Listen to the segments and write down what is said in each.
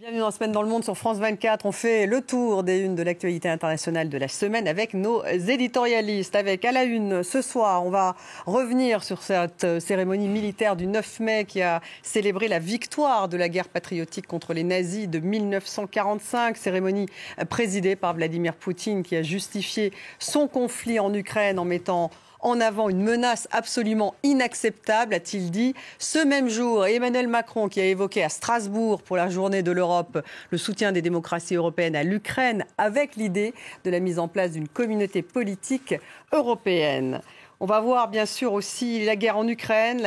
Bienvenue dans la semaine dans le monde sur France 24. On fait le tour des unes de l'actualité internationale de la semaine avec nos éditorialistes. Avec à la une ce soir, on va revenir sur cette cérémonie militaire du 9 mai qui a célébré la victoire de la guerre patriotique contre les nazis de 1945. Cérémonie présidée par Vladimir Poutine qui a justifié son conflit en Ukraine en mettant en avant une menace absolument inacceptable, a-t-il dit. Ce même jour, Emmanuel Macron, qui a évoqué à Strasbourg pour la journée de l'Europe le soutien des démocraties européennes à l'Ukraine avec l'idée de la mise en place d'une communauté politique européenne. On va voir bien sûr aussi la guerre en Ukraine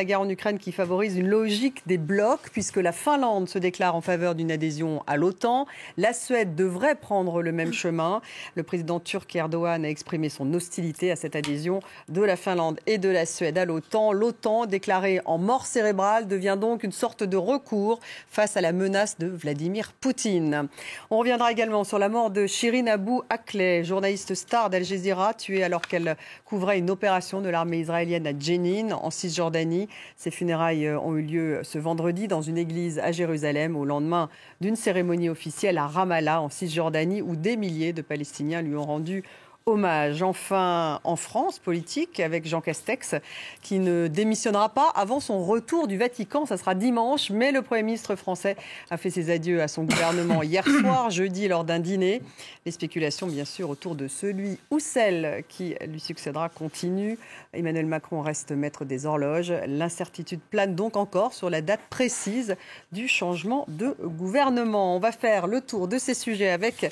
qui favorise une logique des blocs puisque la Finlande se déclare en faveur d'une adhésion à l'OTAN. La Suède devrait prendre le même chemin. Le président turc Erdogan a exprimé son hostilité à cette adhésion de la Finlande et de la Suède à l'OTAN. L'OTAN, déclarée en mort cérébrale, devient donc une sorte de recours face à la menace de Vladimir Poutine. On reviendra également sur la mort de Shirin Abu Akleh, journaliste star d'Al Jazeera, tuée alors qu'elle couvrait une opération de l'armée israélienne à Jenin, en Cisjordanie. Ses funérailles ont eu lieu ce vendredi dans une église à Jérusalem, au lendemain d'une cérémonie officielle à Ramallah, en Cisjordanie, où des milliers de Palestiniens lui ont rendu hommage. Enfin, en France, politique, avec Jean Castex, qui ne démissionnera pas avant son retour du Vatican. Ça sera dimanche, mais le Premier ministre français a fait ses adieux à son gouvernement hier soir, jeudi, lors d'un dîner. Les spéculations, bien sûr, autour de celui ou celle qui lui succédera continuent. Emmanuel Macron reste maître des horloges. L'incertitude plane donc encore sur la date précise du changement de gouvernement. On va faire le tour de ces sujets avec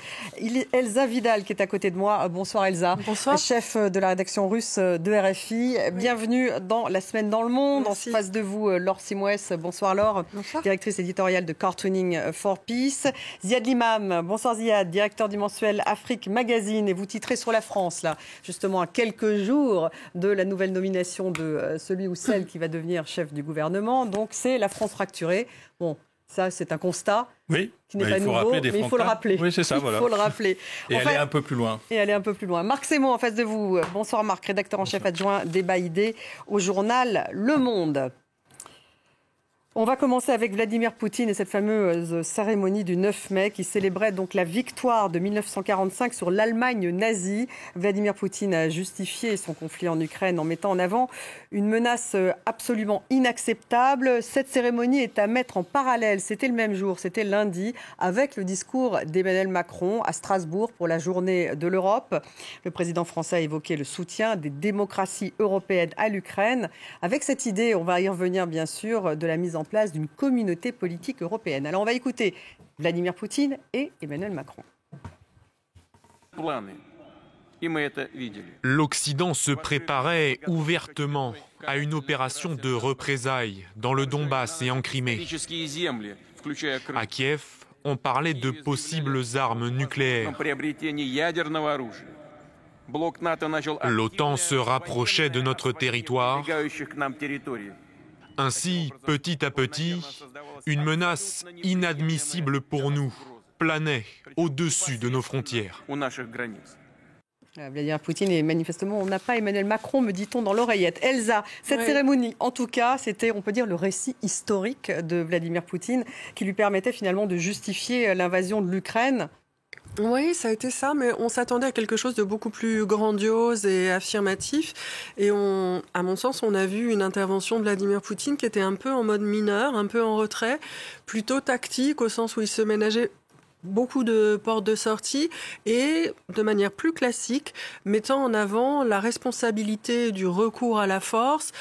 Elsa Vidal, qui est à côté de moi. Bonsoir Elsa, bonsoir. Chef de la rédaction russe de RFI. Oui. Bienvenue dans La Semaine dans le Monde. Merci. En face de vous, Laure Simouès. Bonsoir Laure, bonsoir. Directrice éditoriale de Cartooning for Peace. Ziad Limam, bonsoir Ziad, directeur du mensuel Afrique Magazine. Et vous titrez sur la France, là, justement à quelques jours de la nouvelle nomination de celui ou celle qui va devenir chef du gouvernement. Donc c'est la France fracturée. Bon, ça c'est un constat. Oui, qui n'est pas nouveau, mais il faut le rappeler. Oui, c'est ça, voilà. Il faut le rappeler. Et aller un peu plus loin. Et aller un peu plus loin. Marc Sémon, en face de vous. Bonsoir Marc, rédacteur en chef adjoint Débat Idées au journal Le Monde. On va commencer avec Vladimir Poutine et cette fameuse cérémonie du 9 mai qui célébrait donc la victoire de 1945 sur l'Allemagne nazie. Vladimir Poutine a justifié son conflit en Ukraine en mettant en avant une menace absolument inacceptable. Cette cérémonie est à mettre en parallèle, c'était le même jour, c'était lundi, avec le discours d'Emmanuel Macron à Strasbourg pour la journée de l'Europe. Le président français a évoqué le soutien des démocraties européennes à l'Ukraine. Avec cette idée, on va y revenir bien sûr, de la mise en place d'une communauté politique européenne. Alors on va écouter Vladimir Poutine et Emmanuel Macron. L'Occident se préparait ouvertement à une opération de représailles dans le Donbass et en Crimée. À Kiev, on parlait de possibles armes nucléaires. L'OTAN se rapprochait de notre territoire. Ainsi, petit à petit, une menace inadmissible pour nous planait au-dessus de nos frontières. Vladimir Poutine et manifestement, on n'a pas Emmanuel Macron, me dit-on dans l'oreillette. Elsa, cette cérémonie, en tout cas, c'était, on peut dire, le récit historique de Vladimir Poutine qui lui permettait finalement de justifier l'invasion de l'Ukraine. Oui, ça a été ça, mais on s'attendait à quelque chose de beaucoup plus grandiose et affirmatif. Et à mon sens, on a vu une intervention de Vladimir Poutine qui était un peu en mode mineur, un peu en retrait, plutôt tactique au sens où il se ménageait beaucoup de portes de sortie et de manière plus classique, mettant en avant la responsabilité du recours à la force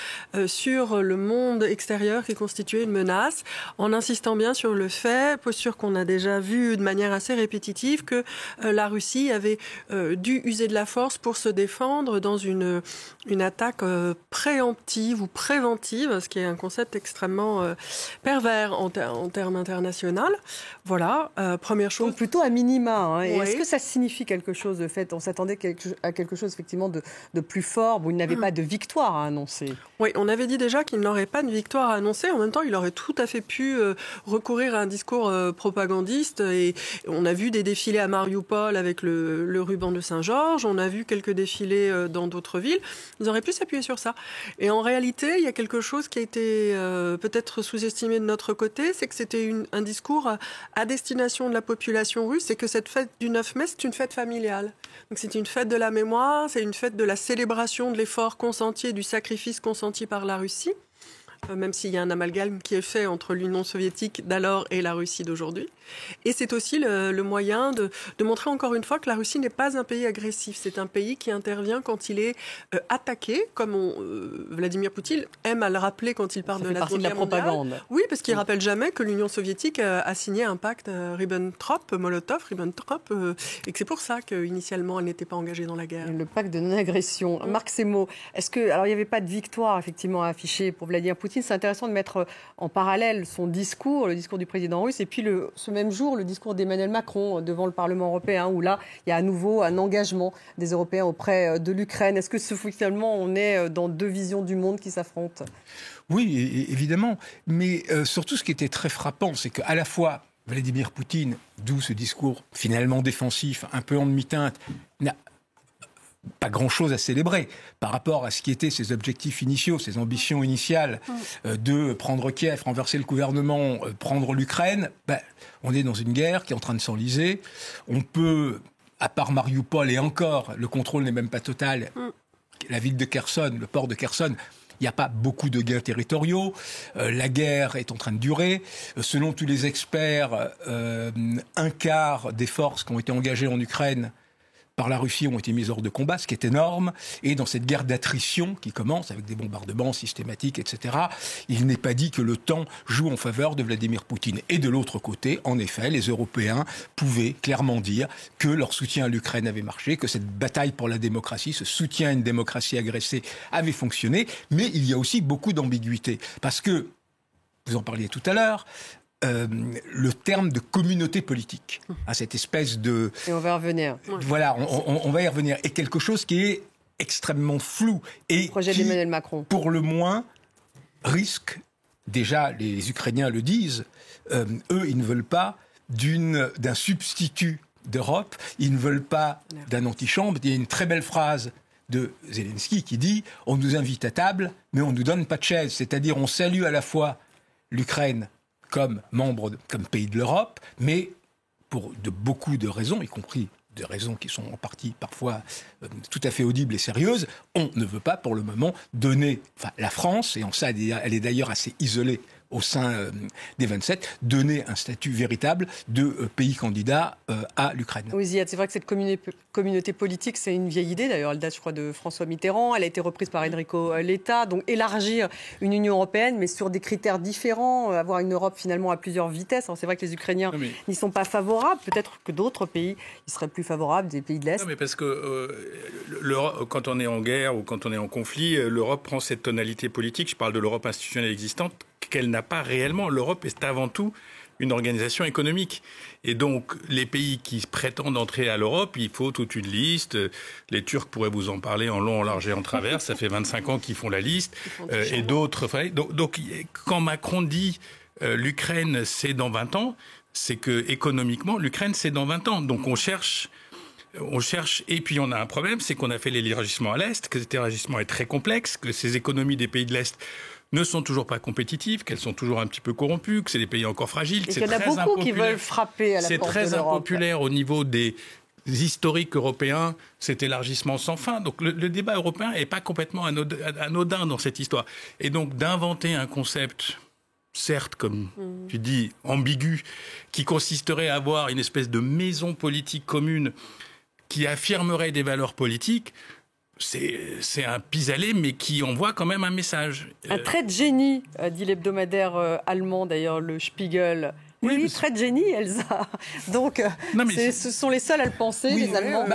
sur le monde extérieur qui constituait une menace, en insistant bien sur le fait, posture qu'on a déjà vue de manière assez répétitive, que la Russie avait dû user de la force pour se défendre dans une attaque préemptive ou préventive, ce qui est un concept extrêmement pervers en termes internationaux. Voilà, première chose. Donc plutôt à minima. Hein. Et Oui. est-ce que ça signifie quelque chose, le fait, on s'attendait à quelque chose effectivement de plus fort, où il n'avait pas de victoire à annoncer? Oui, on avait dit déjà qu'il n'aurait pas de victoire à annoncer. En même temps, il aurait tout à fait pu recourir à un discours propagandiste. Et on a vu des défilés à Mariupol avec le ruban de Saint-Georges. On a vu quelques défilés dans d'autres villes. Ils auraient pu s'appuyer sur ça. Et en réalité, il y a quelque chose qui a été peut-être sous-estimé de notre côté, c'est que c'était un discours à destination de la population russe, et que cette fête du 9 mai, c'est une fête familiale. Donc c'est une fête de la mémoire, c'est une fête de la célébration de l'effort consenti et du sacrifice consenti par la Russie, même s'il y a un amalgame qui est fait entre l'Union soviétique d'alors et la Russie d'aujourd'hui. Et c'est aussi le moyen de montrer encore une fois que la Russie n'est pas un pays agressif. C'est un pays qui intervient quand il est attaqué, comme Vladimir Poutine aime à le rappeler quand il parle de la Seconde Guerre mondiale. Propagande. Oui, parce qu'il ne rappelle jamais que l'Union soviétique a signé un pacte Molotov-Ribbentrop, et que c'est pour ça qu'initialement elle n'était pas engagée dans la guerre. Le pacte de non-agression. Marc Semo, alors il n'y avait pas de victoire effectivement affichée pour Vladimir Poutine. C'est intéressant de mettre en parallèle son discours, le discours du président russe, et puis ce même jour, le discours d'Emmanuel Macron devant le Parlement européen, où là, il y a à nouveau un engagement des Européens auprès de l'Ukraine. Est-ce que finalement, on est dans deux visions du monde qui s'affrontent? Oui, évidemment. Mais surtout, ce qui était très frappant, c'est qu'à la fois, Vladimir Poutine, d'où ce discours finalement défensif, un peu en demi-teinte, n'a pas grand-chose à célébrer par rapport à ce qui étaient ses objectifs initiaux, ses ambitions initiales de prendre Kiev, renverser le gouvernement, prendre l'Ukraine. On est dans une guerre qui est en train de s'enliser. On peut, à part Mariupol, et encore, le contrôle n'est même pas total, la ville de Kherson, le port de Kherson, il n'y a pas beaucoup de gains territoriaux. La guerre est en train de durer. Selon tous les experts, un quart des forces qui ont été engagées en Ukraine par la Russie ont été mises hors de combat, ce qui est énorme. Et dans cette guerre d'attrition qui commence avec des bombardements systématiques, etc., il n'est pas dit que le temps joue en faveur de Vladimir Poutine. Et de l'autre côté, en effet, les Européens pouvaient clairement dire que leur soutien à l'Ukraine avait marché, que cette bataille pour la démocratie, ce soutien à une démocratie agressée avait fonctionné. Mais il y a aussi beaucoup d'ambiguïté. Parce que, vous en parliez tout à l'heure, le terme de communauté politique, cette espèce de... Et on va y revenir. Voilà, on va y revenir. Et quelque chose qui est extrêmement flou et projet qui, d'Emmanuel Macron, pour le moins, risque, déjà les Ukrainiens le disent, eux, ils ne veulent pas d'un substitut d'Europe, ils ne veulent pas d'un antichambre. Il y a une très belle phrase de Zelensky qui dit « On nous invite à table, mais on ne nous donne pas de chaise ». C'est-à-dire on salue à la fois l'Ukraine comme comme pays de l'Europe, mais pour beaucoup de raisons, y compris de raisons qui sont en partie parfois tout à fait audibles et sérieuses, on ne veut pas pour le moment donner, la France, et en ça elle est d'ailleurs assez isolée au sein des 27, donner un statut véritable de pays candidat à l'Ukraine. Oui, Ziad, c'est vrai que cette communauté politique, c'est une vieille idée. D'ailleurs, elle date, je crois, de François Mitterrand. Elle a été reprise par Enrico Letta. Donc, élargir une Union européenne, mais sur des critères différents, avoir une Europe finalement à plusieurs vitesses. Alors, c'est vrai que les Ukrainiens n'y sont pas favorables. Peut-être que d'autres pays y seraient plus favorables, des pays de l'Est. Non, mais parce que quand on est en guerre ou quand on est en conflit, l'Europe prend cette tonalité politique. Je parle de l'Europe institutionnelle existante, qu'elle n'a pas réellement. L'Europe est avant tout une organisation économique. Et donc, les pays qui prétendent entrer à l'Europe, il faut toute une liste. Les Turcs pourraient vous en parler en long, en large et en travers. Ça fait 25 ans qu'ils font la liste. Et d'autres... Donc, quand Macron dit l'Ukraine, c'est dans 20 ans, c'est que économiquement, l'Ukraine, c'est dans 20 ans. Donc, on cherche, et puis on a un problème, c'est qu'on a fait l'élargissement à l'Est, que cet élargissement est très complexe, que ces économies des pays de l'Est ne sont toujours pas compétitives, qu'elles sont toujours un petit peu corrompues, que c'est des pays encore fragiles. Et qu'il y en a beaucoup qui veulent frapper à la porte de l'Europe. C'est très impopulaire au niveau des historiques européens, cet élargissement sans fin. Donc le débat européen n'est pas complètement anodin dans cette histoire. Et donc d'inventer un concept, certes, comme tu dis, ambigu, qui consisterait à avoir une espèce de maison politique commune qui affirmerait des valeurs politiques, c'est un pis-aller, mais qui envoie quand même un message. Un trait de génie, dit l'hebdomadaire allemand, d'ailleurs, le Spiegel. Oui, trait de génie, Elsa. Donc, ce sont les seuls à le penser, les Allemands.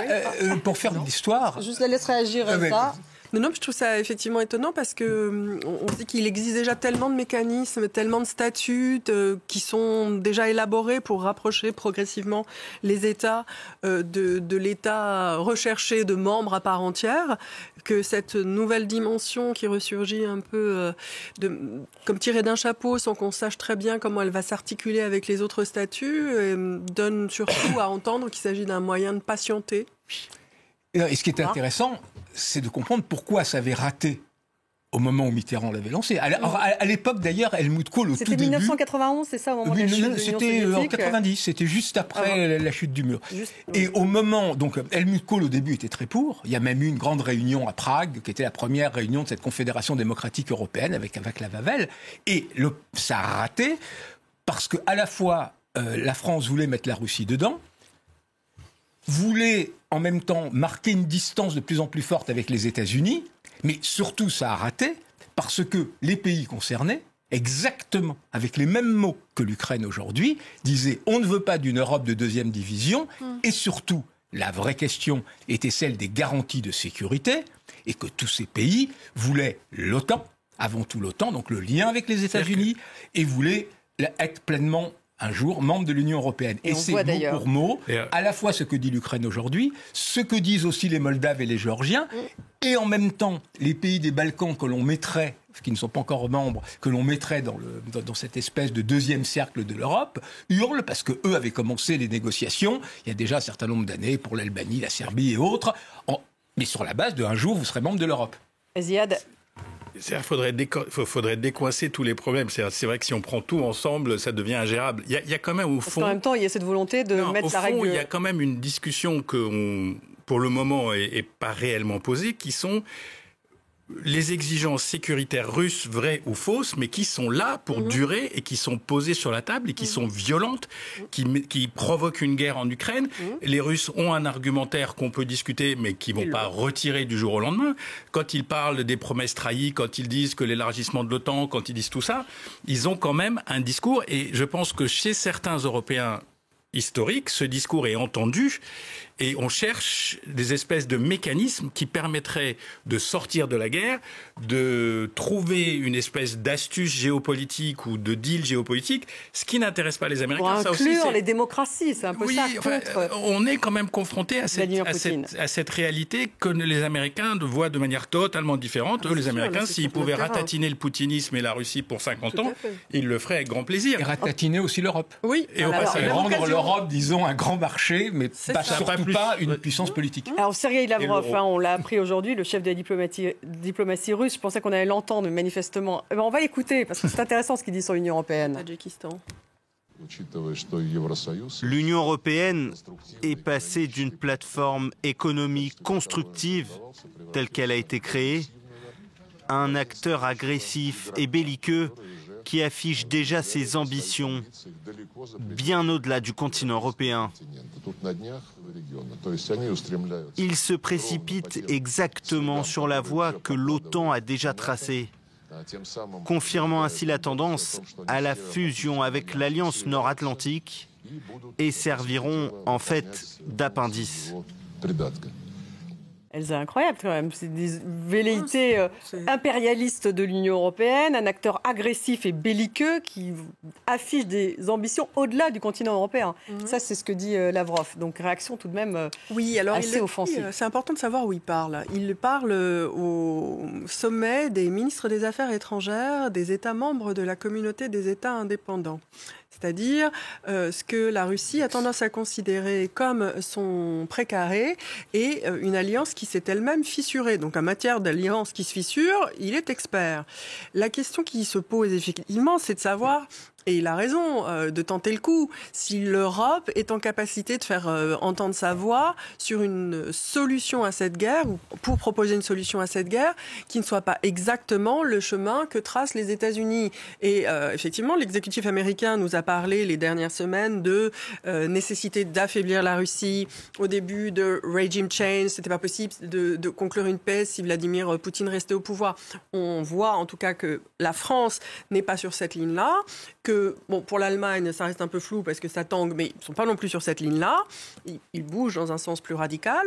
Pour faire de l'histoire... Je la laisse réagir, Elsa. Non, je trouve ça effectivement étonnant parce que on se dit qu'il existe déjà tellement de mécanismes, tellement de statuts qui sont déjà élaborés pour rapprocher progressivement les États de l'État recherché de membres à part entière, que cette nouvelle dimension qui ressurgit un peu comme tirée d'un chapeau sans qu'on sache très bien comment elle va s'articuler avec les autres statuts donne surtout à entendre qu'il s'agit d'un moyen de patienter. Et ce qui est intéressant, c'est de comprendre pourquoi ça avait raté au moment où Mitterrand l'avait lancé. À l'époque, d'ailleurs, Helmut Kohl, au tout début... C'était 1991, c'est ça, au moment de la chute de l'Union soviétique. C'était en 90, c'était juste après la chute du mur. Et au moment... Donc, Helmut Kohl, au début, était très pour. Il y a même eu une grande réunion à Prague, qui était la première réunion de cette Confédération démocratique européenne, avec Václav Havel. Et ça a raté, parce qu'à la fois, la France voulait mettre la Russie dedans, voulait en même temps marquer une distance de plus en plus forte avec les États-Unis, mais surtout ça a raté parce que les pays concernés, exactement avec les mêmes mots que l'Ukraine aujourd'hui, disaient on ne veut pas d'une Europe de deuxième division et surtout la vraie question était celle des garanties de sécurité et que tous ces pays voulaient l'OTAN, avant tout l'OTAN, donc le lien avec les États-Unis, et voulaient être pleinement un jour membre de l'Union européenne. Et c'est mot pour mot, à la fois ce que dit l'Ukraine aujourd'hui, ce que disent aussi les Moldaves et les Géorgiens, et en même temps les pays des Balkans que l'on mettrait, qui ne sont pas encore membres, que l'on mettrait dans cette espèce de deuxième cercle de l'Europe, hurlent parce qu'eux avaient commencé les négociations, il y a déjà un certain nombre d'années pour l'Albanie, la Serbie et autres, mais sur la base de un jour vous serez membre de l'Europe. Ziad. Il faudrait décoincer tous les problèmes. C'est vrai que si on prend tout ensemble, ça devient ingérable. Il y a quand même au fond... En même temps, il y a cette volonté de mettre la règle... Il y a quand même une discussion que, pour le moment, est pas réellement posée, qui sont les exigences sécuritaires russes, vraies ou fausses, mais qui sont là pour durer et qui sont posées sur la table et qui sont violentes, qui provoquent une guerre en Ukraine. Les Russes ont un argumentaire qu'on peut discuter, mais qui vont pas retirer du jour au lendemain. Quand ils parlent des promesses trahies, quand ils disent que l'élargissement de l'OTAN, quand ils disent tout ça, ils ont quand même un discours. Et je pense que chez certains Européens historiques, ce discours est entendu. Et on cherche des espèces de mécanismes qui permettraient de sortir de la guerre, de trouver une espèce d'astuce géopolitique ou de deal géopolitique, ce qui n'intéresse pas les Américains. Pour inclure les démocraties, c'est un peu ça. On est quand même confronté à cette réalité que les Américains voient de manière totalement différente. Eux, les Américains, s'ils pouvaient ratatiner le poutinisme et la Russie pour 50 ans, ils le feraient avec grand plaisir. Et ratatiner aussi l'Europe. Oui. Et rendre l'Europe, disons, un grand marché, mais pas une puissance politique. Alors Sergueï Lavrov, on l'a appris aujourd'hui, le chef de la diplomatie russe, je pensais qu'on allait l'entendre, mais manifestement... on va l'écouter, parce que c'est intéressant ce qu'il dit sur l'Union européenne. Tadjikistan. L'Union européenne est passée d'une plateforme économique constructive, telle qu'elle a été créée, à un acteur agressif et belliqueux qui affiche déjà ses ambitions bien au-delà du continent européen. Il se précipite exactement sur la voie que l'OTAN a déjà tracée, confirmant ainsi la tendance à la fusion avec l'Alliance nord-atlantique et serviront en fait d'appendice. C'est incroyable quand même, c'est des velléités impérialistes de l'Union européenne, un acteur agressif et belliqueux qui affiche des ambitions au-delà du continent européen. Ça, c'est ce que dit Lavrov. Donc réaction tout de même assez offensive. C'est important de savoir où il parle. Il parle au sommet des ministres des Affaires étrangères des États membres de la communauté des États indépendants. C'est-à-dire ce que la Russie a tendance à considérer comme son précaré et une alliance qui s'est elle-même fissurée. Donc en matière d'alliance qui se fissure, il est expert. La question qui se pose effectivement, c'est de savoir... Et il a raison de tenter le coup. Si l'Europe est en capacité de faire entendre sa voix sur une solution à cette guerre, ou pour proposer une solution à cette guerre, qui ne soit pas exactement le chemin que tracent les États-Unis. Et effectivement, l'exécutif américain nous a parlé les dernières semaines de nécessité d'affaiblir la Russie. Au début de regime change, c'était pas possible de conclure une paix si Vladimir Poutine restait au pouvoir. On voit en tout cas que la France n'est pas sur cette ligne-là, que que, bon, pour l'Allemagne, ça reste un peu flou parce que ça tangue, mais ils ne sont pas non plus sur cette ligne-là. Ils bougent dans un sens plus radical.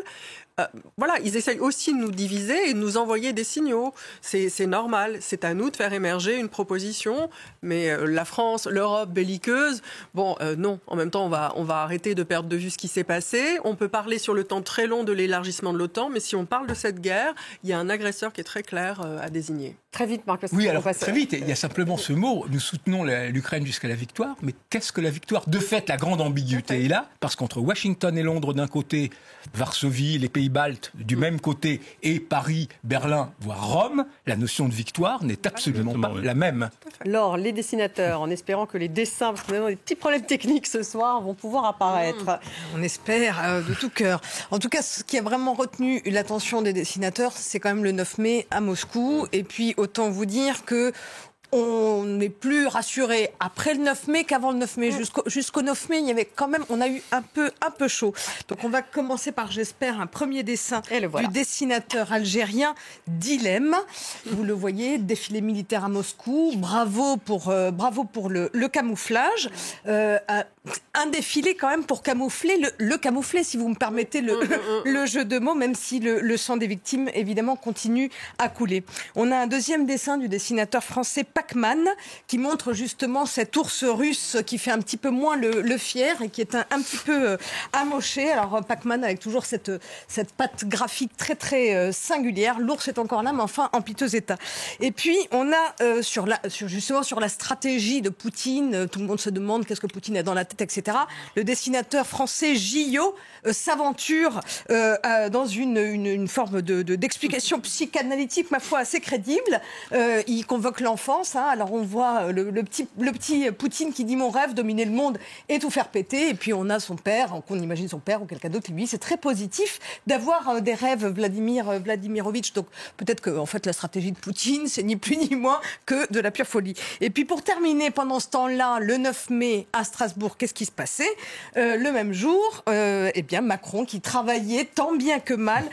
Voilà, ils essayent aussi de nous diviser et de nous envoyer des signaux. C'est normal, c'est à nous de faire émerger une proposition, mais la France, l'Europe belliqueuse, bon, non. En même temps, on va arrêter de perdre de vue ce qui s'est passé. On peut parler sur le temps très long de l'élargissement de l'OTAN, mais si on parle de cette guerre, il y a un agresseur qui est très clair à désigner. Très vite, Marc. Oui, alors très vite, il y a simplement ce mot, nous soutenons l'Ukraine jusqu'à la victoire, mais qu'est-ce que la victoire? De fait, la grande ambiguïté est là, parce qu'entre Washington et Londres d'un côté, Varsovie, les pays baltes du même côté, et Paris, Berlin, voire Rome, la notion de victoire n'est absolument pas la même. Laure, les dessinateurs, en espérant que les dessins, parce que nous avons des petits problèmes techniques ce soir, vont pouvoir apparaître. On espère de tout cœur. En tout cas, ce qui a vraiment retenu l'attention des dessinateurs, c'est quand même le 9 mai à Moscou. Et puis, autant vous dire que on n'est plus rassuré après le 9 mai qu'avant le 9 mai. Jusqu'au 9 mai, il y avait quand même, on a eu un peu chaud. Donc on va commencer par, j'espère, un premier dessin du dessinateur algérien Dilem. Vous le voyez, défilé militaire à Moscou. Bravo pour le camouflage. Un défilé quand même pour camoufler le camoufler, si vous me permettez le jeu de mots, même si le sang des victimes, évidemment, continue à couler. On a un deuxième dessin du dessinateur français Pac-Man, qui montre justement cet ours russe qui fait un petit peu moins le fier et qui est un petit peu amoché. Alors Pac-Man avec toujours cette patte graphique très très singulière. L'ours est encore là, mais enfin en piteux état. Et puis on a sur la stratégie de Poutine, tout le monde se demande qu'est-ce que Poutine a dans la tête, etc. Le dessinateur français Gillot s'aventure dans une forme d'explication psychanalytique, ma foi, assez crédible. Il convoque l'enfance. Alors on voit le petit Poutine qui dit mon rêve, dominer le monde et tout faire péter. Et puis on a son père, qu'on imagine son père ou quelqu'un d'autre qui lui dit c'est très positif d'avoir des rêves, Vladimirovitch. Donc peut-être que en fait la stratégie de Poutine c'est ni plus ni moins que de la pure folie. Et puis pour terminer, pendant ce temps-là, le 9 mai à Strasbourg, qu'est-ce qui se passait? Le même jour, Macron qui travaillait tant bien que mal,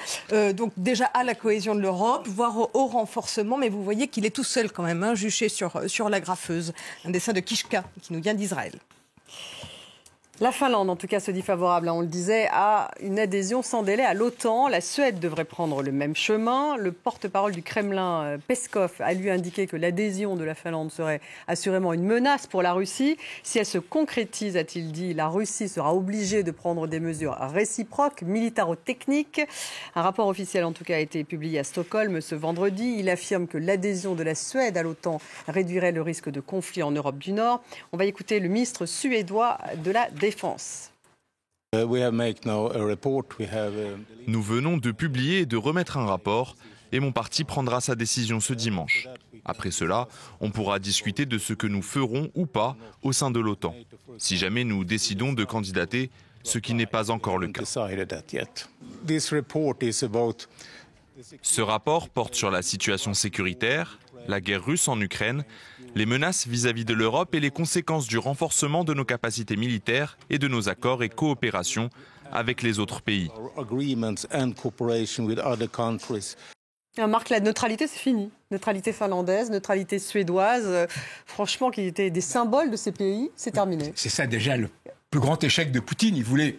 donc déjà à la cohésion de l'Europe, voire au renforcement, mais vous voyez qu'il est tout seul quand même, juché sur la graffeuse. Un dessin de Kishka qui nous vient d'Israël. La Finlande, en tout cas, se dit favorable, on le disait, à une adhésion sans délai à l'OTAN. La Suède devrait prendre le même chemin. Le porte-parole du Kremlin, Peskov, a lui indiqué que l'adhésion de la Finlande serait assurément une menace pour la Russie. Si elle se concrétise, a-t-il dit, la Russie sera obligée de prendre des mesures réciproques, militaro-techniques. Un rapport officiel, en tout cas, a été publié à Stockholm ce vendredi. Il affirme que l'adhésion de la Suède à l'OTAN réduirait le risque de conflit en Europe du Nord. On va écouter le ministre suédois de la Défense. Nous venons de publier et de remettre un rapport et mon parti prendra sa décision ce dimanche. Après cela, on pourra discuter de ce que nous ferons ou pas au sein de l'OTAN, si jamais nous décidons de candidater, ce qui n'est pas encore le cas. Ce rapport porte sur la situation sécuritaire, la guerre russe en Ukraine, les menaces vis-à-vis de l'Europe et les conséquences du renforcement de nos capacités militaires et de nos accords et coopérations avec les autres pays. Marc, la neutralité, c'est fini. Neutralité finlandaise, neutralité suédoise, franchement, qui étaient des symboles de ces pays, c'est terminé. C'est ça déjà le plus grand échec de Poutine. Il voulait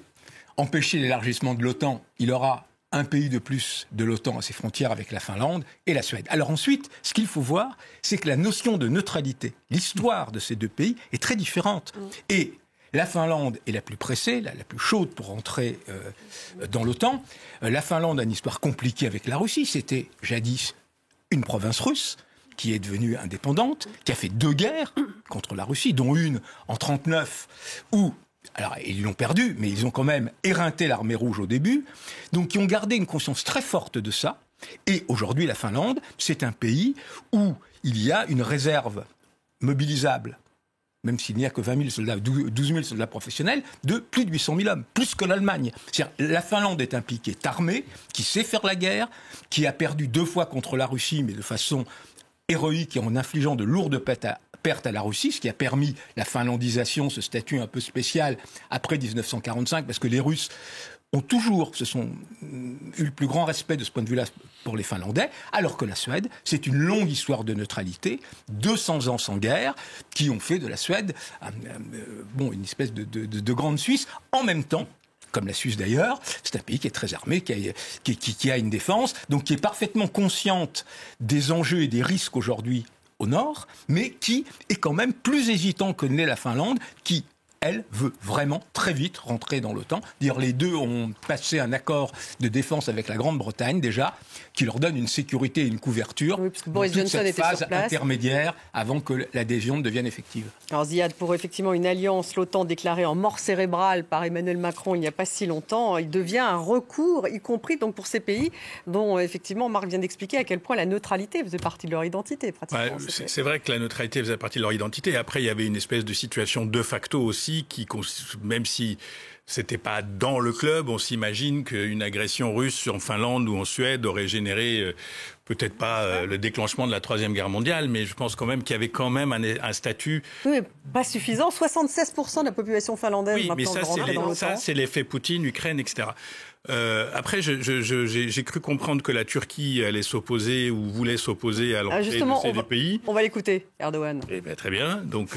empêcher l'élargissement de l'OTAN. Il aura un pays de plus de l'OTAN à ses frontières avec la Finlande et la Suède. Alors ensuite, ce qu'il faut voir, c'est que la notion de neutralité, l'histoire de ces deux pays est très différente. Et la Finlande est la plus pressée, la plus chaude pour entrer dans l'OTAN. La Finlande a une histoire compliquée avec la Russie. C'était jadis une province russe qui est devenue indépendante, qui a fait 2 guerres contre la Russie, dont une en 1939 où... Alors, ils l'ont perdu, mais ils ont quand même éreinté l'armée rouge au début. Donc, ils ont gardé une conscience très forte de ça. Et aujourd'hui, la Finlande, c'est un pays où il y a une réserve mobilisable, même s'il n'y a que 20 000 soldats, 12 000 soldats professionnels, de plus de 800 000 hommes, plus que l'Allemagne. C'est-à-dire, la Finlande est un pays qui est armé, qui sait faire la guerre, qui a perdu 2 fois contre la Russie, mais de façon héroïque et en infligeant de lourdes pertes à la Russie, ce qui a permis la finlandisation, ce statut un peu spécial après 1945, parce que les Russes ont toujours eu le plus grand respect de ce point de vue-là pour les Finlandais, alors que la Suède, c'est une longue histoire de neutralité, 200 ans sans guerre, qui ont fait de la Suède une espèce de grande Suisse. En même temps, comme la Suisse d'ailleurs, c'est un pays qui est très armé, qui a une défense, donc qui est parfaitement consciente des enjeux et des risques aujourd'hui au nord, mais qui est quand même plus hésitant que n'est la Finlande, qui elle veut vraiment très vite rentrer dans l'OTAN. Dire les deux ont passé un accord de défense avec la Grande-Bretagne déjà, qui leur donne une sécurité et une couverture dans toute cette phase intermédiaire avant que l'adhésion ne devienne effective. Alors Ziad, pour effectivement une alliance, l'OTAN déclarée en mort cérébrale par Emmanuel Macron il n'y a pas si longtemps, il devient un recours, y compris donc pour ces pays dont effectivement Marc vient d'expliquer à quel point la neutralité faisait partie de leur identité pratiquement. Ouais, c'est vrai que la neutralité faisait partie de leur identité. Après, il y avait une espèce de situation de facto aussi qui, même si c'était pas dans le club, on s'imagine qu'une agression russe en Finlande ou en Suède aurait généré peut-être pas le déclenchement de la Troisième Guerre mondiale, mais je pense quand même qu'il y avait quand même un statut... Oui, mais pas suffisant. 76% de la population finlandaise oui, mais ça, c'est l'effet Poutine, Ukraine, etc. Après, j'ai cru comprendre que la Turquie allait s'opposer ou voulait s'opposer à l'entrée de ces deux pays. On va l'écouter, Erdogan. Eh bien, très bien. Donc...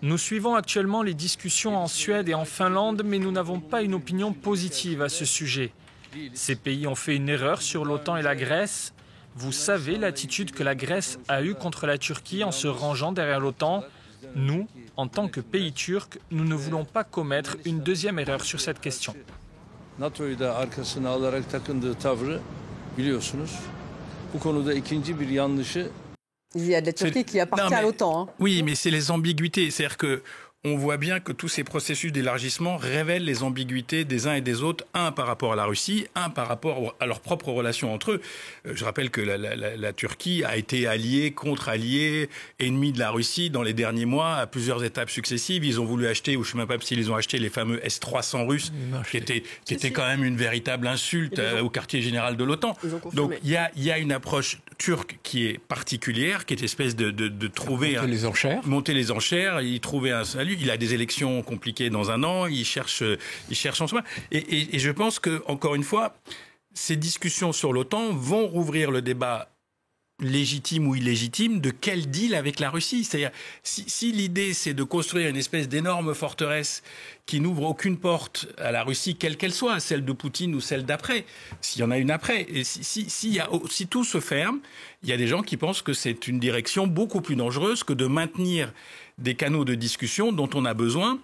Nous suivons actuellement les discussions en Suède et en Finlande, mais nous n'avons pas une opinion positive à ce sujet. Ces pays ont fait une erreur sur l'OTAN et la Grèce. Vous savez l'attitude que la Grèce a eue contre la Turquie en se rangeant derrière l'OTAN. Nous, en tant que pays turc, nous ne voulons pas commettre une deuxième erreur sur cette question. Il y a de la Turquie qui appartient à l'OTAN. Oui, mais c'est les ambiguïtés. C'est-à-dire que on voit bien que tous ces processus d'élargissement révèlent les ambiguïtés des uns et des autres, un par rapport à la Russie, un par rapport à leurs propres relations entre eux. Je rappelle que la Turquie a été alliée, contre-alliée, ennemie de la Russie dans les derniers mois à plusieurs étapes successives. Ils ont voulu acheter, ou je ne sais même pas s'ils ont acheté les fameux S-300 russes, qui étaient quand même une véritable insulte au quartier général de l'OTAN. Donc il y a une approche turque qui est particulière, qui est une espèce de trouver... Monter les enchères, y trouver un salut. Il a des élections compliquées dans un an, il cherche en soi. Et je pense que, encore une fois, ces discussions sur l'OTAN vont rouvrir le débat légitime ou illégitime de quel deal avec la Russie. C'est-à-dire, si l'idée c'est de construire une espèce d'énorme forteresse qui n'ouvre aucune porte à la Russie, quelle qu'elle soit, celle de Poutine ou celle d'après, s'il y en a une après, et si tout se ferme, il y a des gens qui pensent que c'est une direction beaucoup plus dangereuse que de maintenir des canaux de discussion dont on a besoin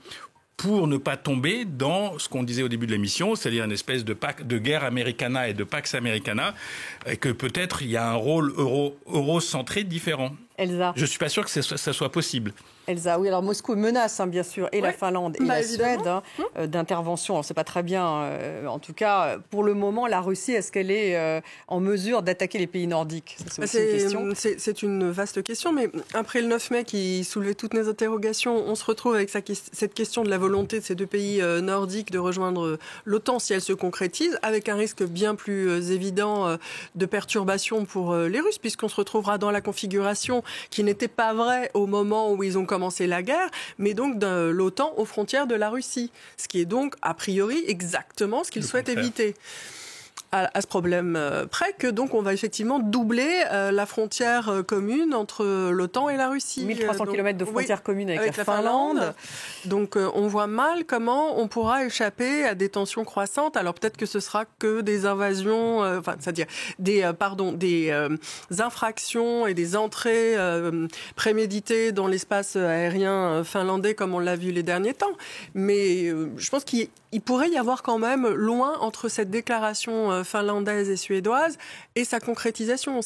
pour ne pas tomber dans ce qu'on disait au début de l'émission, c'est-à-dire une espèce de guerre americana et de Pax Americana, et que peut-être il y a un rôle eurocentré différent. Elsa. Je ne suis pas sûr que ça soit possible. Elsa, oui, alors Moscou menace, bien sûr, et la Finlande et la Suède d'intervention. On ne sait pas très bien, en tout cas, pour le moment, la Russie, est-ce qu'elle est en mesure d'attaquer les pays nordiques ? C'est une vaste question, mais après le 9 mai qui soulevait toutes nos interrogations, on se retrouve avec cette question de la volonté de ces deux pays nordiques de rejoindre l'OTAN si elle se concrétise, avec un risque bien plus évident de perturbation pour les Russes, puisqu'on se retrouvera dans la configuration qui n'était pas vraie au moment où ils ont commencé la guerre, mais donc de l'OTAN aux frontières de la Russie. Ce qui est donc, a priori, exactement ce qu'ils souhaitent éviter. À ce problème près que donc on va effectivement doubler la frontière commune entre l'OTAN et la Russie. 1300 km de frontière commune avec la Finlande. Donc on voit mal comment on pourra échapper à des tensions croissantes. Alors peut-être que ce sera que des invasions, c'est-à-dire des infractions et des entrées préméditées dans l'espace aérien finlandais comme on l'a vu les derniers temps. Mais je pense qu'il pourrait y avoir quand même loin entre cette déclaration finlandaise et suédoise et sa concrétisation.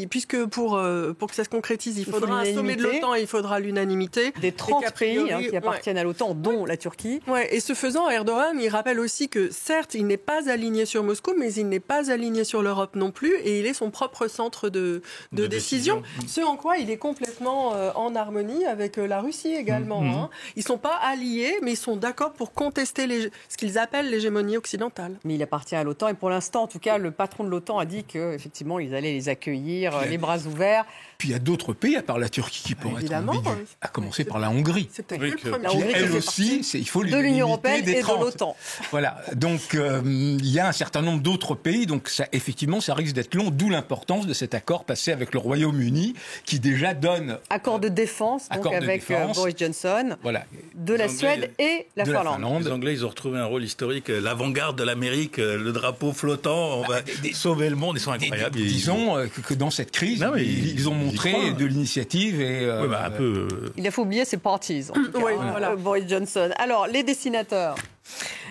Puisque pour que ça se concrétise, il faudra un sommet de l'OTAN et il faudra l'unanimité. Des 30 pays qui appartiennent à l'OTAN, dont la Turquie. Ouais, et ce faisant, Erdogan, il rappelle aussi que certes, il n'est pas aligné sur Moscou, mais il n'est pas aligné sur l'Europe non plus, et il est son propre centre de décision. Ce en quoi il est complètement en harmonie avec la Russie également. Ils ne sont pas alliés, mais ils sont d'accord pour contester ce qu'ils appellent l'hégémonie occidentale. Mais il appartient à l'OTAN, et pour l'instant, en tout cas, le patron de l'OTAN a dit qu'effectivement, ils allaient les accueillir les bras ouverts. puis il y a d'autres pays, à part la Turquie, qui pourraient être ambigus, à commencer par la Hongrie. C'est peut-être le premier. La Hongrie, Elle aussi, il faut de l'Union européenne et de l'OTAN. Voilà, donc il y a un certain nombre d'autres pays, donc ça, effectivement, ça risque d'être long, d'où l'importance de cet accord passé avec le Royaume-Uni, qui déjà donne... Accord de défense, donc avec Boris Johnson, voilà, de la Suède et la Finlande. Les Anglais, ils ont retrouvé un rôle historique, l'avant-garde de l'Amérique, le drapeau flottant, on va sauver le monde, ils sont incroyables. Disons que dans cette crise, ils ont montré de l'initiative et... un peu... Il faut oublier ses parties, en tout cas, voilà. Boris Johnson. Alors, les dessinateurs.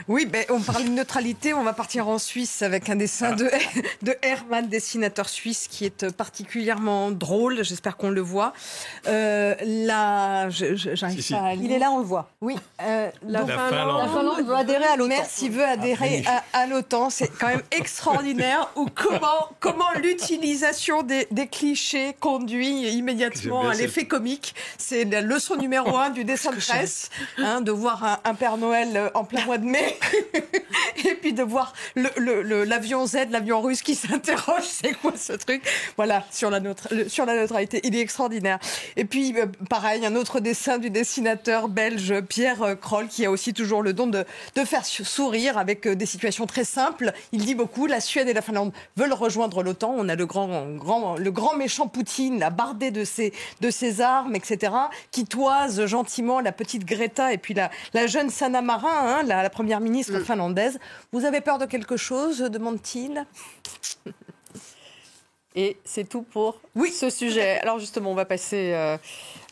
Oui, on parle de neutralité, on va partir en Suisse avec un dessin de Hermann, dessinateur suisse, qui est particulièrement drôle, j'espère qu'on le voit. Là, j'arrive pas à lire. Il est là, on le voit. Oui. La Finlande veut adhérer à l'OTAN. Merci, veut adhérer à l'OTAN. C'est quand même extraordinaire. Ou comment l'utilisation des clichés conduit immédiatement à l'effet comique. C'est la leçon numéro 1 du dessin de presse, de voir un Père Noël en plein mois de mai, et puis de voir l'avion Z, l'avion russe qui s'interroge, c'est quoi ce truc? Voilà, sur la neutralité. Il est extraordinaire. Et puis, pareil, un autre dessin du dessinateur belge Pierre Kroll, qui a aussi toujours le don de faire sourire avec des situations très simples. Il dit beaucoup, la Suède et la Finlande veulent rejoindre l'OTAN. On a le grand méchant Poutine, la bardée de ses armes, etc., qui toise gentiment la petite Greta et puis la jeune Sanna Marin, la première ministre finlandaise. Vous avez peur de quelque chose, demande-t-il? Et c'est tout pour ce sujet. Alors justement, on va passer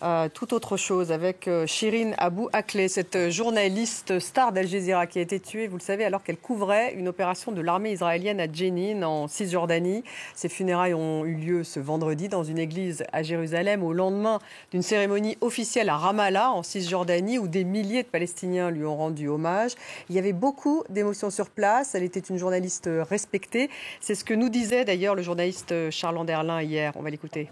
à toute autre chose avec Shirin Abu Akleh, cette journaliste star d'Al Jazeera qui a été tuée, vous le savez, alors qu'elle couvrait une opération de l'armée israélienne à Jenin, en Cisjordanie. Ses funérailles ont eu lieu ce vendredi dans une église à Jérusalem, au lendemain d'une cérémonie officielle à Ramallah, en Cisjordanie, où des milliers de Palestiniens lui ont rendu hommage. Il y avait beaucoup d'émotions sur place. Elle était une journaliste respectée. C'est ce que nous disait d'ailleurs le journaliste Charles Anderlin hier. On va l'écouter.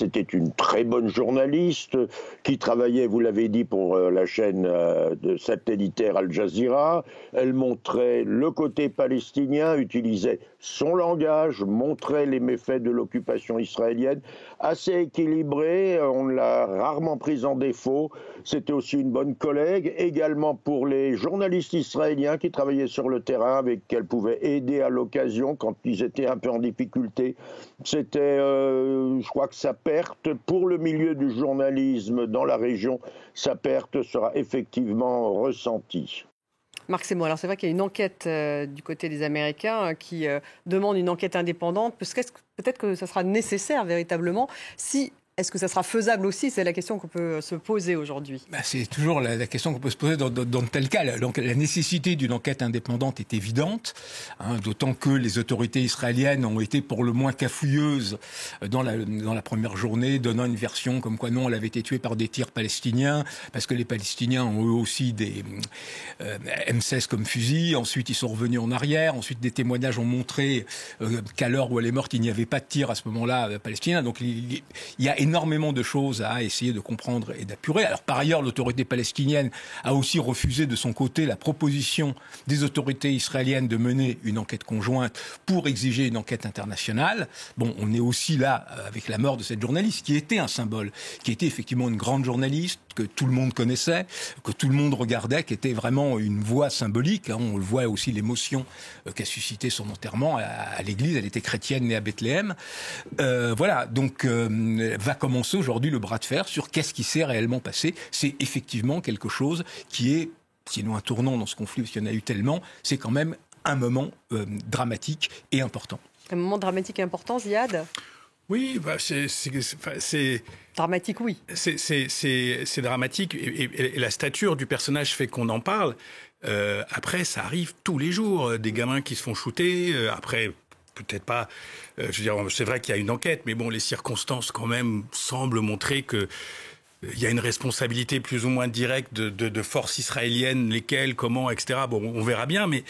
C'était une très bonne journaliste qui travaillait, vous l'avez dit, pour la chaîne de satellitaire Al Jazeera. Elle montrait le côté palestinien, utilisait son langage, montrait les méfaits de l'occupation israélienne. Assez équilibrée, on l'a rarement prise en défaut. C'était aussi une bonne collègue, également pour les journalistes israéliens qui travaillaient sur le terrain, avec qu'elle pouvait aider à l'occasion quand ils étaient un peu en difficulté. C'était, je crois que sa perte pour le milieu du journalisme dans la région, sa perte sera effectivement ressentie. Marc Semo, alors c'est vrai qu'il y a une enquête du côté des Américains qui demande une enquête indépendante. Peut-être que ça sera nécessaire véritablement si... Est-ce que ça sera faisable aussi? C'est la question qu'on peut se poser aujourd'hui. C'est toujours la question qu'on peut se poser dans tel cas. La nécessité d'une enquête indépendante est évidente, d'autant que les autorités israéliennes ont été pour le moins cafouilleuses dans la première journée, donnant une version comme quoi non, elle avait été tuée par des tirs palestiniens, parce que les Palestiniens ont eux aussi des M16 comme fusil. Ensuite, ils sont revenus en arrière. Ensuite, des témoignages ont montré qu'à l'heure où elle est morte, il n'y avait pas de tir à ce moment-là palestinien. Donc, il y a énormément de choses à essayer de comprendre et d'apurer. Alors, par ailleurs, l'autorité palestinienne a aussi refusé de son côté la proposition des autorités israéliennes de mener une enquête conjointe pour exiger une enquête internationale. Bon, on est aussi là avec la mort de cette journaliste qui était un symbole, qui était effectivement une grande journaliste que tout le monde connaissait, que tout le monde regardait, qui était vraiment une voix symbolique. On le voit aussi l'émotion qu'a suscité son enterrement à l'église. Elle était chrétienne née à Bethléem. Voilà, donc va commencer aujourd'hui le bras de fer sur qu'est-ce qui s'est réellement passé. C'est effectivement quelque chose qui est, sinon un tournant dans ce conflit, parce qu'il y en a eu tellement, c'est quand même un moment dramatique et important. Un moment dramatique et important, Ziad ? Oui, c'est dramatique, oui. C'est dramatique et la stature du personnage fait qu'on en parle. Après, ça arrive tous les jours, des gamins qui se font shooter. Après, peut-être pas. Je veux dire, c'est vrai qu'il y a une enquête, mais bon, les circonstances quand même semblent montrer que il y a une responsabilité plus ou moins directe de forces israéliennes, lesquelles, comment, etc. Bon, on verra bien, mais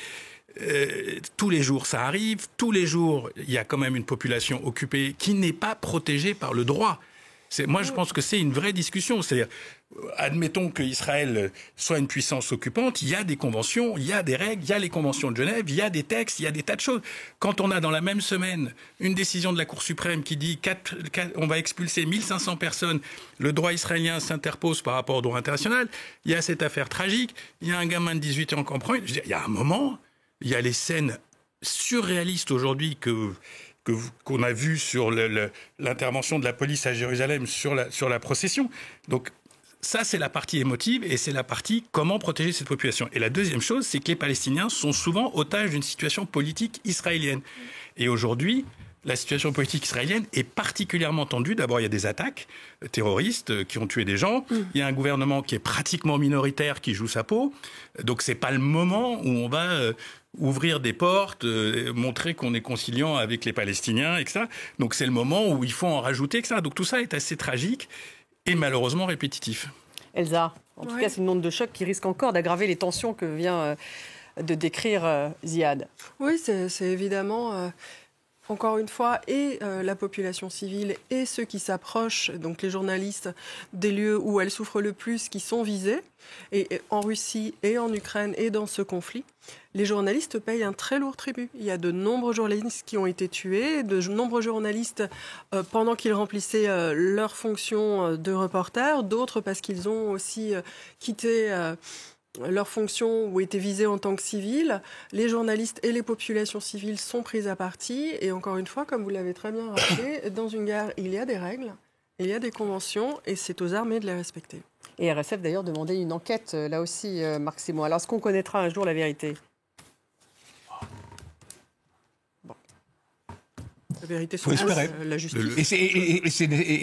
tous les jours ça arrive, tous les jours il y a quand même une population occupée qui n'est pas protégée par le droit. Moi, je pense que c'est une vraie discussion. C'est-à-dire, admettons qu'Israël soit une puissance occupante, il y a des conventions, il y a des règles, il y a les conventions de Genève, il y a des textes, il y a des tas de choses. Quand on a dans la même semaine une décision de la Cour suprême qui dit on va expulser 1500 personnes, le droit israélien s'interpose par rapport au droit international, il y a cette affaire tragique, il y a un gamin de 18 ans qui en prend une. Je veux dire, il y a un moment, il y a les scènes surréalistes aujourd'hui qu'on a vu sur l'intervention de la police à Jérusalem sur la procession. Donc ça, c'est la partie émotive et c'est la partie comment protéger cette population. Et la deuxième chose, c'est que les Palestiniens sont souvent otages d'une situation politique israélienne. Et aujourd'hui, la situation politique israélienne est particulièrement tendue. D'abord, il y a des attaques terroristes qui ont tué des gens. Il y a un gouvernement qui est pratiquement minoritaire qui joue sa peau. Donc c'est pas le moment où on va ouvrir des portes, montrer qu'on est conciliant avec les Palestiniens, etc. Donc c'est le moment où il faut en rajouter, etc. Donc tout ça est assez tragique et malheureusement répétitif. Elsa, en tout cas, c'est une onde de choc qui risque encore d'aggraver les tensions que vient de décrire Ziad. Oui, c'est évidemment... Encore une fois, et la population civile et ceux qui s'approchent, donc les journalistes, des lieux où elles souffrent le plus, qui sont visés, et en Russie et en Ukraine et dans ce conflit, les journalistes payent un très lourd tribut. Il y a de nombreux journalistes qui ont été tués, de nombreux journalistes pendant qu'ils remplissaient leur fonction de reporter, d'autres parce qu'ils ont aussi quitté... leurs fonctions ou étaient visées en tant que civils. Les journalistes et les populations civiles sont prises à partie. Et encore une fois, comme vous l'avez très bien rappelé, dans une guerre, il y a des règles, il y a des conventions et c'est aux armées de les respecter. Et RSF d'ailleurs demandait une enquête, là aussi, Marc Simon. Alors est-ce qu'on connaîtra un jour la vérité ? La vérité, faut espérer. La justice.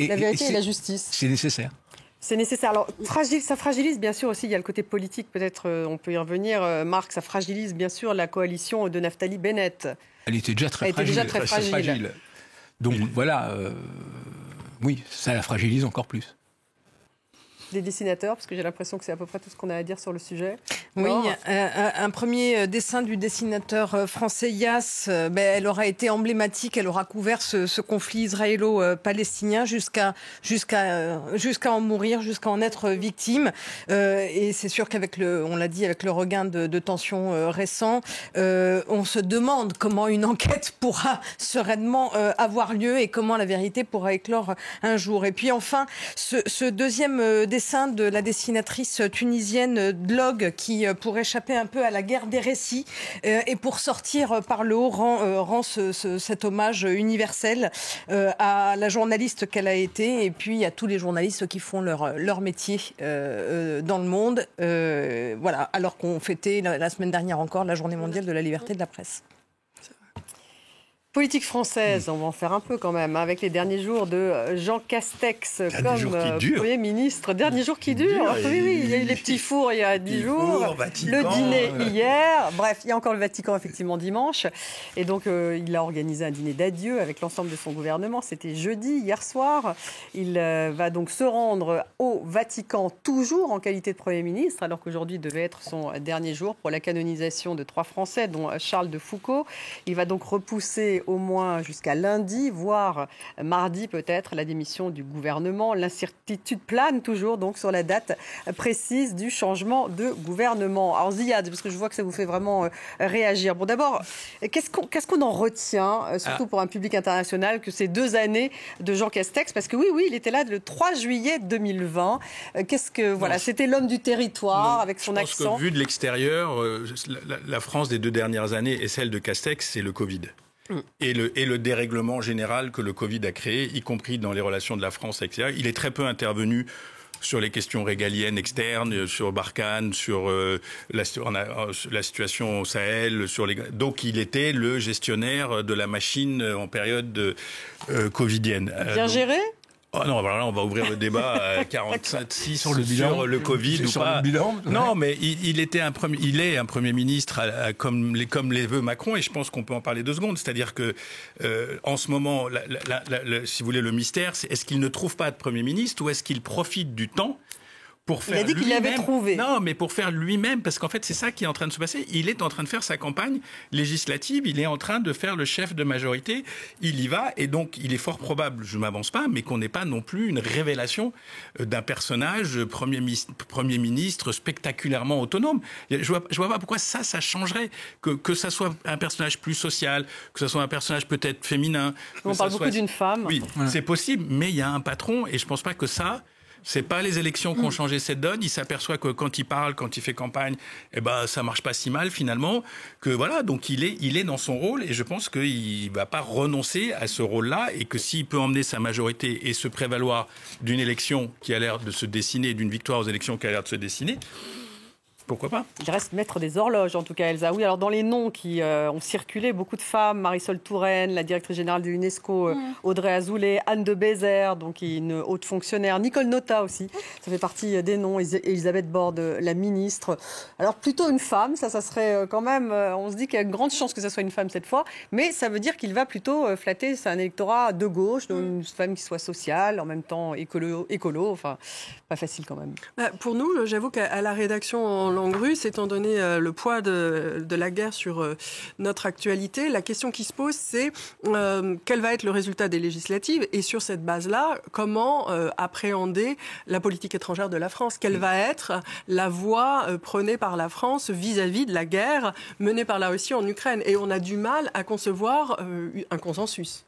La vérité et la justice. C'est nécessaire. C'est nécessaire. Alors, ça fragilise bien sûr aussi, il y a le côté politique, peut-être on peut y revenir, Marc, ça fragilise bien sûr la coalition de Naftali Bennett. Elle était déjà très fragile. Donc voilà, oui, ça la fragilise encore plus. Des dessinateurs, parce que j'ai l'impression que c'est à peu près tout ce qu'on a à dire sur le sujet. Oui, un premier dessin du dessinateur français Yass, elle aura été emblématique, elle aura couvert ce conflit israélo-palestinien jusqu'à en mourir, jusqu'à en être victime. Et c'est sûr qu'avec on l'a dit, avec le regain de tension récent, on se demande comment une enquête pourra sereinement avoir lieu et comment la vérité pourra éclore un jour. Et puis enfin, ce deuxième dessin de la dessinatrice tunisienne Dlog qui pour échapper un peu à la guerre des récits et pour sortir par le haut rend cet hommage universel à la journaliste qu'elle a été et puis à tous les journalistes qui font leur métier dans le monde. Voilà, alors qu'on fêtait la semaine dernière encore la Journée mondiale de la liberté de la presse. Politique française, on va en faire un peu quand même, avec les derniers jours de Jean Castex comme Premier ministre. Derniers jours qui durent. Oui, il y a eu les petits fours il y a 10 jours, le dîner hier. Bref, il y a encore le Vatican effectivement dimanche. Et donc il a organisé un dîner d'adieu avec l'ensemble de son gouvernement. C'était jeudi, hier soir. Il va donc se rendre au Vatican, toujours en qualité de Premier ministre, alors qu'aujourd'hui devait être son dernier jour pour la canonisation de 3 Français, dont Charles de Foucauld. Il va donc repousser au moins jusqu'à lundi, voire mardi peut-être, la démission du gouvernement. L'incertitude plane toujours donc sur la date précise du changement de gouvernement. Alors Ziad, parce que je vois que ça vous fait vraiment réagir. Bon, d'abord, qu'est-ce qu'on en retient, surtout pour un public international, que ces 2 années de Jean Castex, parce que oui, il était là le 3 juillet 2020. C'était l'homme du territoire avec son accent. Je pense que vu de l'extérieur, la France des 2 dernières années et celle de Castex, c'est le Covid. Et le dérèglement général que le Covid a créé, y compris dans les relations de la France, etc. Il est très peu intervenu sur les questions régaliennes externes, sur Barkhane, sur la situation au Sahel. Donc il était le gestionnaire de la machine en période covidienne. Bien géré ? Oh non, voilà, on va ouvrir le débat à 45-6 sur le Covid ou pas. Non, mais il est un Premier ministre comme les veut Macron, et je pense qu'on peut en parler 2 secondes. C'est-à-dire que en ce moment, si vous voulez, le mystère, c'est est-ce qu'il ne trouve pas de Premier ministre ou est-ce qu'il profite du temps pour faire il a dit qu'il l'avait trouvé. Non, mais pour faire lui-même, parce qu'en fait, c'est ça qui est en train de se passer. Il est en train de faire sa campagne législative, il est en train de faire le chef de majorité, il y va, et donc il est fort probable, je ne m'avance pas, mais qu'on n'ait pas non plus une révélation d'un personnage Premier ministre spectaculairement autonome. Je vois pas pourquoi ça changerait, que ça soit un personnage plus social, que ça soit un personnage peut-être féminin. On parle beaucoup d'une femme. Oui, c'est possible, mais il y a un patron, et je pense pas que ça... C'est pas les élections qui ont changé cette donne. Il s'aperçoit que quand il parle, quand il fait campagne, ça marche pas si mal finalement. Que voilà, donc il est dans son rôle et je pense qu'il va pas renoncer à ce rôle-là et que s'il peut emmener sa majorité et se prévaloir d'une élection qui a l'air de se dessiner, d'une victoire aux élections qui a l'air de se dessiner. Pourquoi pas ? Il reste maître des horloges, en tout cas, Elsa. Oui, alors dans les noms qui ont circulé, beaucoup de femmes, Marisol Touraine, la directrice générale de l'UNESCO, Audrey Azoulay, Anne de Bézère, donc une haute fonctionnaire, Nicole Notat aussi, ça fait partie des noms, Elisabeth Borne, la ministre. Alors plutôt une femme, ça serait quand même, on se dit qu'il y a une grande chance que ça soit une femme cette fois, mais ça veut dire qu'il va plutôt flatter, c'est un électorat de gauche, donc une femme qui soit sociale, en même temps écolo, enfin, pas facile quand même. Pour nous, j'avoue qu'à la rédaction en langue russe, étant donné le poids de la guerre sur notre actualité, la question qui se pose, c'est quel va être le résultat des législatives et sur cette base-là, comment appréhender la politique étrangère de la France ? Quelle va être la voie prônée par la France vis-à-vis de la guerre menée par la Russie en Ukraine ? Et on a du mal à concevoir un consensus.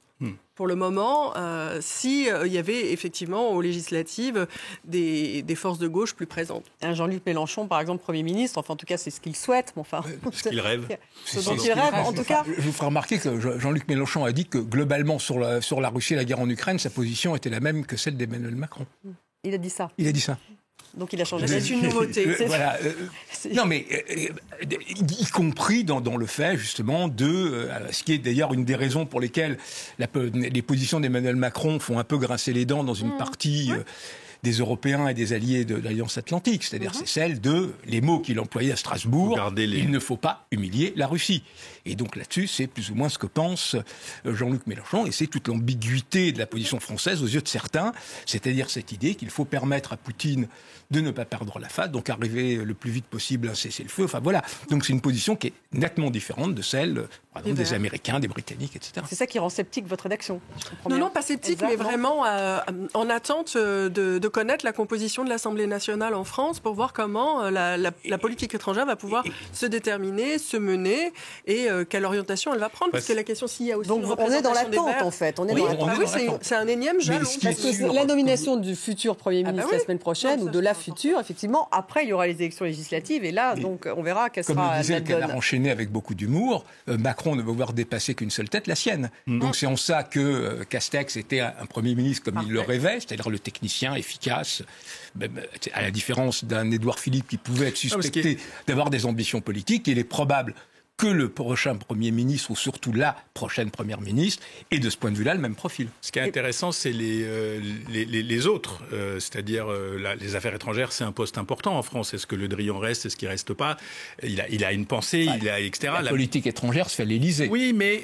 Pour le moment, si il y avait effectivement aux législatives des forces de gauche plus présentes. Jean-Luc Mélenchon, par exemple, Premier ministre, enfin en tout cas c'est ce qu'il souhaite, mais enfin... Ce qu'il rêve. Ce dont il rêve, en tout cas... Je vous ferai remarquer que Jean-Luc Mélenchon a dit que globalement sur la Russie et la guerre en Ukraine, sa position était la même que celle d'Emmanuel Macron. Il a dit ça. Il a dit ça. Donc il a changé. C'est une nouveauté. Voilà. Non, mais y compris dans le fait justement de ce qui est d'ailleurs une des raisons pour lesquelles les positions d'Emmanuel Macron font un peu grincer les dents dans une partie des Européens et des alliés de l'Alliance Atlantique, c'est-à-dire c'est celle de les mots qu'il employait à Strasbourg. Il ne faut pas humilier la Russie. Et donc là-dessus, c'est plus ou moins ce que pense Jean-Luc Mélenchon, et c'est toute l'ambiguïté de la position française aux yeux de certains, c'est-à-dire cette idée qu'il faut permettre à Poutine de ne pas perdre la face, donc arriver le plus vite possible à un cessez-le-feu. Enfin voilà, donc c'est une position qui est nettement différente de celle, par exemple, des Américains, des Britanniques, etc. C'est ça qui rend sceptique votre rédaction. Non, pas sceptique, mais vraiment en attente de connaître la composition de l'Assemblée nationale en France pour voir comment la politique étrangère va pouvoir se déterminer, se mener et quelle orientation elle va prendre. Parce que la question, s'il y a aussi donc on est dans l'attente en fait. C'est un énième jalon. Parce que la nomination du futur Premier ministre la semaine prochaine, ou de la future, effectivement, après il y aura les élections législatives et là, donc on verra quelle sera la donne. Comme le disait le canard enchaîné avec beaucoup d'humour, Macron ne va pouvoir dépasser qu'une seule tête, la sienne. Donc c'est en ça que Castex était un Premier ministre comme il le rêvait, c'est-à-dire le technicien efficace, à la différence d'un Édouard Philippe qui pouvait être suspecté d'avoir des ambitions politiques. Il est probable que le prochain Premier ministre, ou surtout la prochaine Première ministre, ait de ce point de vue-là le même profil. Ce qui est intéressant, c'est les autres, c'est-à-dire les affaires étrangères, c'est un poste important en France. Est-ce que Le Drian reste, est-ce qu'il reste pas ? Il a une pensée, etc. La politique étrangère se fait à l'Élysée. Oui, mais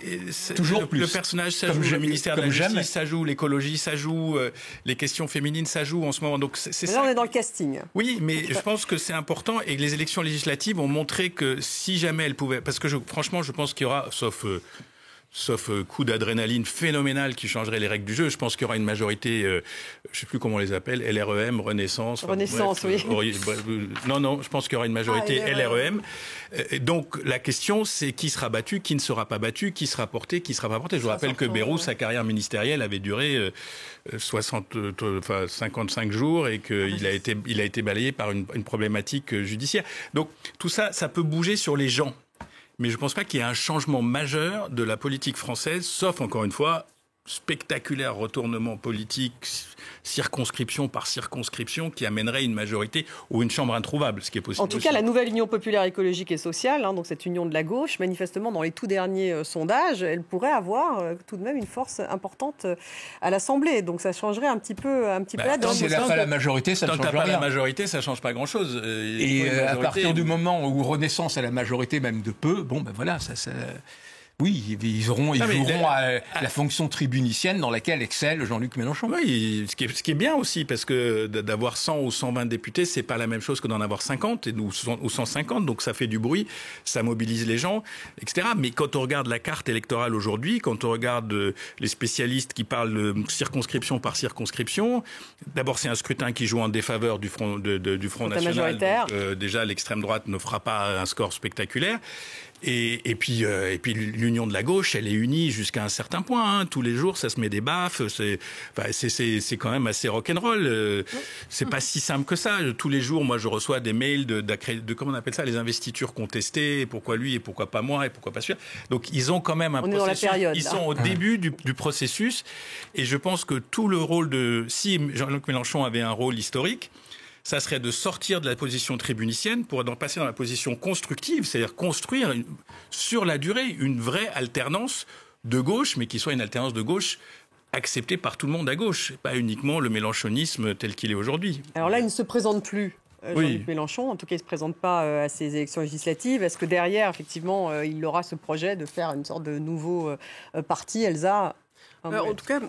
toujours plus. Le personnage, ça joue le ministère de la Justice, ça joue l'écologie, ça joue les questions féminines, ça joue en ce moment. Donc c'est là, ça. On est dans le casting. Oui, mais je pense que c'est important et que les élections législatives ont montré que si jamais elles pouvaient, parce que franchement, je pense qu'il y aura, sauf coup d'adrénaline phénoménal qui changerait les règles du jeu, je pense qu'il y aura une majorité, je ne sais plus comment on les appelle, LREM, Renaissance. Renaissance, bref, oui. Non, je pense qu'il y aura une majorité LREM. Donc la question, c'est qui sera battu, qui ne sera pas battu, qui sera porté, qui ne sera pas porté. Je vous rappelle que Bayrou, sa carrière ministérielle avait duré 55 jours et qu'il a été balayé par une problématique judiciaire. Donc tout ça, ça peut bouger sur les gens. Mais je ne pense pas qu'il y ait un changement majeur de la politique française, sauf, encore une fois, spectaculaire retournement politique, circonscription par circonscription, qui amènerait une majorité ou une chambre introuvable, ce qui est possible. En tout cas, la nouvelle Union populaire écologique et sociale, donc cette union de la gauche, manifestement, dans les tout derniers sondages, elle pourrait avoir tout de même une force importante à l'Assemblée. Donc ça changerait un petit peu la donne. Si elle n'a pas la majorité, ça ne change rien. Tant que tu n'as pas la majorité, ça ne change pas grand-chose. Et à partir du moment où Renaissance a la majorité, même de peu, bon, ben voilà, ça Oui, ils joueront à la fonction tribunicienne dans laquelle excelle Jean-Luc Mélenchon. Oui, ce qui est bien aussi, parce que d'avoir 100 ou 120 députés, c'est pas la même chose que d'en avoir 50 ou 150, donc ça fait du bruit, ça mobilise les gens, etc. Mais quand on regarde la carte électorale aujourd'hui, quand on regarde les spécialistes qui parlent de circonscription par circonscription, d'abord c'est un scrutin qui joue en défaveur du Front National. Donc, déjà, l'extrême droite ne fera pas un score spectaculaire. Et puis l'union de la gauche, elle est unie jusqu'à un certain point. Hein. Tous les jours, ça se met des baffes. C'est quand même assez rock'n'roll. C'est pas si simple que ça. Tous les jours, moi, je reçois des mails de comment on appelle ça, les investitures contestées. Pourquoi lui et pourquoi pas moi et pourquoi pas celui-là. Donc ils ont quand même un processus. Dans la période, ils sont au début du processus. Et je pense que tout le rôle si Jean-Luc Mélenchon avait un rôle historique, ça serait de sortir de la position tribunicienne pour passer dans la position constructive, c'est-à-dire construire sur la durée une vraie alternance de gauche, mais qui soit une alternance de gauche acceptée par tout le monde à gauche, et pas uniquement le mélenchonisme tel qu'il est aujourd'hui. Alors là, il ne se présente plus. Jean-Luc Mélenchon, en tout cas, il ne se présente pas à ces élections législatives. Est-ce que derrière, effectivement, il aura ce projet de faire une sorte de nouveau parti, Elsa? En tout cas,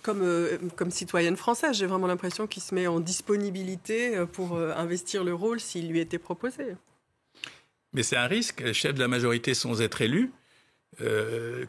comme citoyenne française, j'ai vraiment l'impression qu'il se met en disponibilité pour investir le rôle s'il lui était proposé. Mais c'est un risque, chef de la majorité sans être élu,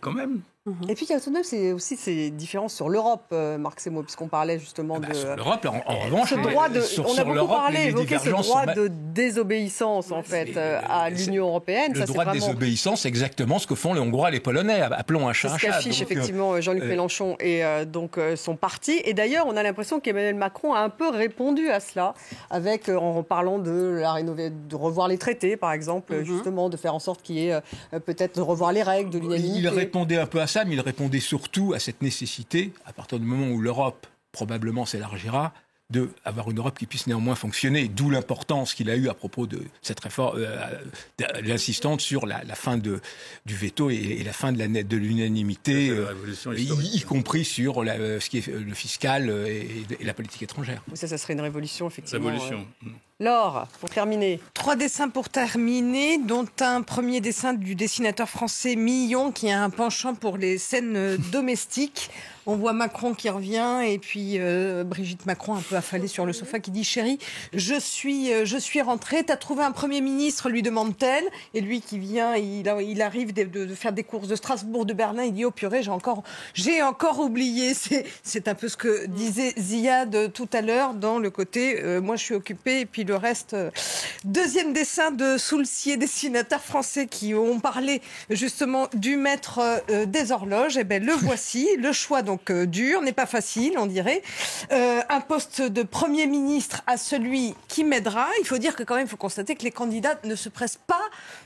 quand même. Et puis il y a tout de même ces différences sur l'Europe, Marc Semo, puisqu'on parlait justement de... Sur l'Europe, en revanche, on a beaucoup parlé, évoqué ce droit de désobéissance en fait à l'Union européenne. Le droit de désobéissance, c'est exactement ce que font les Hongrois et les Polonais. Appelons un chat un chat. C'est ce qu'affiche effectivement Jean-Luc Mélenchon et donc son parti. Et d'ailleurs, on a l'impression qu'Emmanuel Macron a un peu répondu à cela, en parlant de revoir les traités, par exemple, justement, de faire en sorte qu'il y ait peut-être de revoir les règles, de l'unanimité. Il répondait un peu à ça, mais il répondait surtout à cette nécessité, à partir du moment où l'Europe probablement s'élargira, d'avoir une Europe qui puisse néanmoins fonctionner, d'où l'importance qu'il a eue à propos de cette réforme, l'insistante sur la fin du veto et la fin de l'unanimité, y compris sur ce qui est le fiscal et la politique étrangère. Ça serait une révolution, effectivement. Révolution. Laure, pour terminer. 3 dessins pour terminer, dont un premier dessin du dessinateur français Millon, qui a un penchant pour les scènes domestiques. On voit Macron qui revient et puis Brigitte Macron un peu affalée sur le sofa qui dit « Chérie, je suis rentrée, t'as trouvé un Premier ministre ?» lui demande-t-elle. Et lui qui vient, il arrive de faire des courses de Strasbourg, de Berlin, il dit « Oh purée, j'ai encore oublié ». C'est un peu ce que disait Ziad tout à l'heure dans le côté « Moi je suis occupée » et puis le reste. Deuxième dessin de Soulcier, dessinateur français qui ont parlé justement du maître des horloges. Et bien le voici, le choix donc dur, n'est pas facile, on dirait. Un poste de Premier ministre à celui qui m'aidera. Il faut dire que quand même, il faut constater que les candidats ne se pressent pas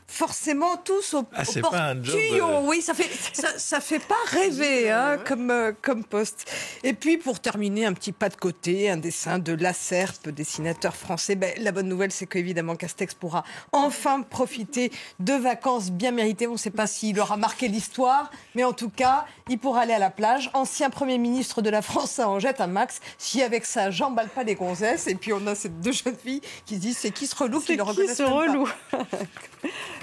forcément tous au portillon. Oui, ça fait pas rêver comme poste. Et puis pour terminer, un petit pas de côté, un dessin de Lacerpe, dessinateur français. La bonne nouvelle, c'est qu'évidemment Castex pourra enfin profiter de vacances bien méritées. On ne sait pas s'il aura marqué l'histoire, mais en tout cas, il pourra aller à la plage. Ancien Premier ministre de la France, ça en jette un max. Si avec ça, j'emballe pas les gonzesses. Et puis on a ces 2 jeunes filles qui se disent c'est qui ce relou qui le reconnaissent même pas.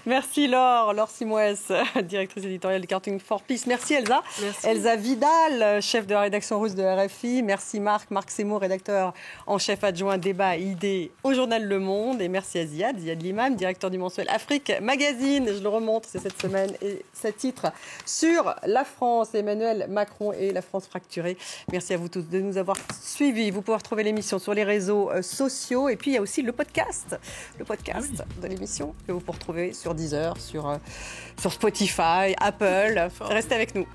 Merci Laure Simoès, directrice éditoriale de Cartooning for Peace. Merci Elsa. Merci. Elsa Vidal, chef de la rédaction russe de RFI. Merci Marc Semo, rédacteur en chef adjoint débat et idées au journal Le Monde. Et merci à Ziad Limam, directeur du mensuel Afrique Magazine. Je le remonte, c'est cette semaine. Et ce titre sur la France, Emmanuel Macron et la France fracturée. Merci à vous tous de nous avoir suivis. Vous pouvez retrouver l'émission sur les réseaux sociaux. Et puis il y a aussi le podcast de l'émission que vous pouvez retrouver sur Deezer, sur Spotify, Apple. Restez avec nous.